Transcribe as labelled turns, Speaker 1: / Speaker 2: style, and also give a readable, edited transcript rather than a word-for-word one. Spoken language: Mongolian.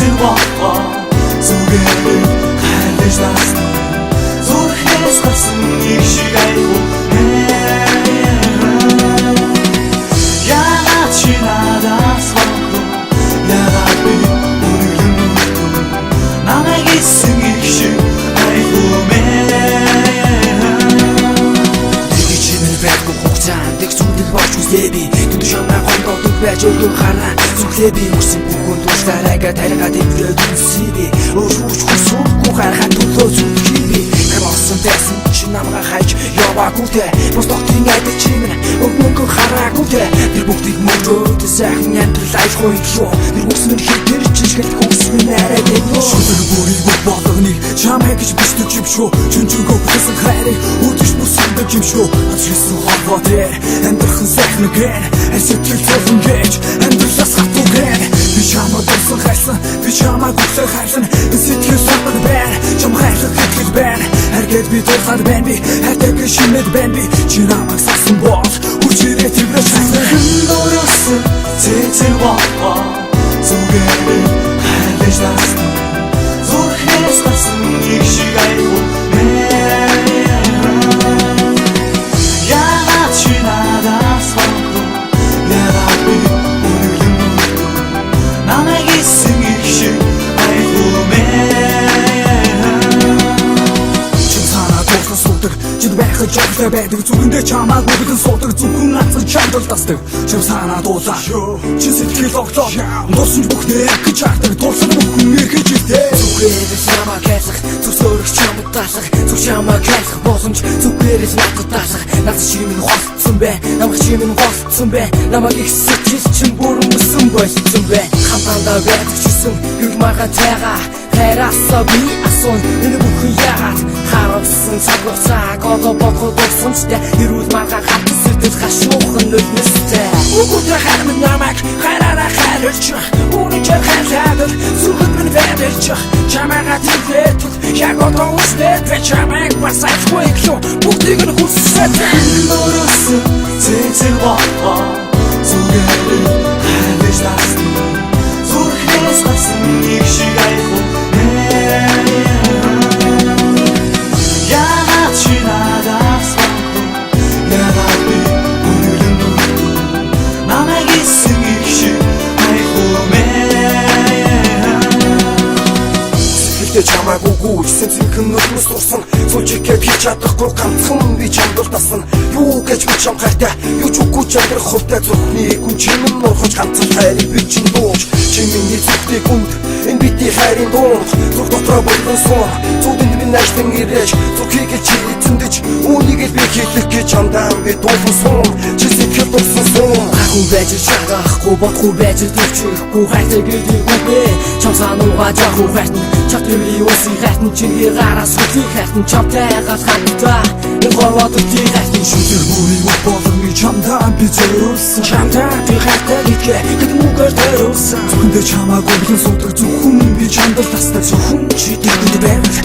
Speaker 1: цэцэрлбоо зүгээр хайрлаж тасна зүрхээс гарсан их шиг айхуу яагаад чи надаас вахгүй яагаад би үнэрлэн намайг эссэн их шиг айхуу
Speaker 2: Дэг зүудэл болж үзлээби Түн шамаа гондодог байж өргөн хараа зүглээби Мөрсөн бүхэн дуушларайга таригаад эврээд үнсийби Өөрүүч хүсүүгүй харахад төлөө зүтгэеби Хамаасан байсан чи намгаа хайж яваагүй те Бос доктын айдаг чи минь өгмөнгөн хараагүй те Тэр бүгдийг мөрөөд сайхан амьдрал айхгүй шүү Тэр бүкс минь хитэр чишгэл хүс минь арай дэвнэ
Speaker 1: Шүлэг бүрийг болгоныг чамай гэж бичдэг юм шүү Чүнчүгөө бүтсэн хайрыг үрдэж бүсэндэг юм шүү Ачилсан хорвоо дээр амьдрахын сайхан гэн Сэтгэл зовн гэж амьдралаас хатугэн Би чамаа дурсан хайсан би чамаа гүцэл хайсан Би сэтгэл сармад байна чам хайрлах хэтлэг байна Харгээд би дурсаад байна би хайдаг шинэд байна би Чи намайг сасан бол хүчирээ тэврэж хайсан Дөрөсөн цэцэрлбоо зүгээр хайрлаж тасна зүрхээс гарсан их шиг айхуу яагаад чи надаас вахгүй яагаад би үнэрлэн намайг эссэн их шиг айхуу чи санаа дурсан суудаг чи байхад жагтай байдаг зүгэндээ чамааг бүгдэн суудаг зүгэн нацсан чамдал тасдаг чи санаа дуулаа чи сэтгэл оглоо дурсан бүхнээ гэж чардаг дурсан бүхэн эргэж ирдээ
Speaker 2: Зүгээрээс намайг хайрлах зүсөрөх чамд таалах зүг чамайг хайрлах боломж зүгээрээс надад таалах Наад чи минь холцсон бай намайг чи минь голцсон бай намайг их сэтгэл чин бүрэн мөсөн болсон бай хамтандаа байдагчсан гүг марга тайгаа хайраасаа би асуун энэ бүхэн яагаад харамсан цаг хугацааг одоо бодоход дурсамжтай эрүүл марга хатсан сэтгэл хашуухан нүднэстэй Үгүйтэй хайрмын намайг хайраараа хайрлж Үүнийчээр хайрлаад зүрхэнд минь байдалж Чамайгаа тэлээд яг одоо үстэй би чамайг бас айхгүй илүү бүгдийг нь хүссээд
Speaker 1: Дөрөсөн цэцэрлбоо зүгээр хайрлаж тасна зүрхээс гарсан их шиг айхуу яагаад чи надаас вахгүй яагаад би үнэрлэн намайг эссэн их шиг айхуу
Speaker 2: Сэтгэлдээ чамайг үгүйсэн зинхэн нүднэс дурсан Сүүчигээд хийж чадахгүй ганцхан би чамдал тасна Юу гэж би чам хайртай юу ч үгүй ч амьдрах хувьтай зүрхний гүн чимэн нурхаж ганцхан хайрыг би чин дууж Чи миний зүрхний гүнд энэ бидний хайрын дунд Зүрх дотроо бүрэн суун зүудэнд минь наштан ирэж Зүрхийг чи эзэндэж үүнийг л би хийлэх гэж чамдаа би дуулсан суун Чи сэтгэл дурсан суун Хүн байж шагахгүй бодгүй байж төвчөхгүй хайртай гэдэг үгүй Чам санууга жахуу хайртан Чатвэрийн үсийн хайртан чиний гараас хүлий хайртан Чамтайгаас хатта энэ горвоод үгүй хайртан
Speaker 1: Шүлэг бүрийг болгоныг чамдаа би зориулсан
Speaker 2: Чамдаа би хайртай гэдгээ хэд мөнгөөр зориулсан
Speaker 1: Зүгэндээ чамааг өгөн суудаг зөвхөн би чамдал тасдаг
Speaker 2: Зөвхөн чи дэвгэж байвал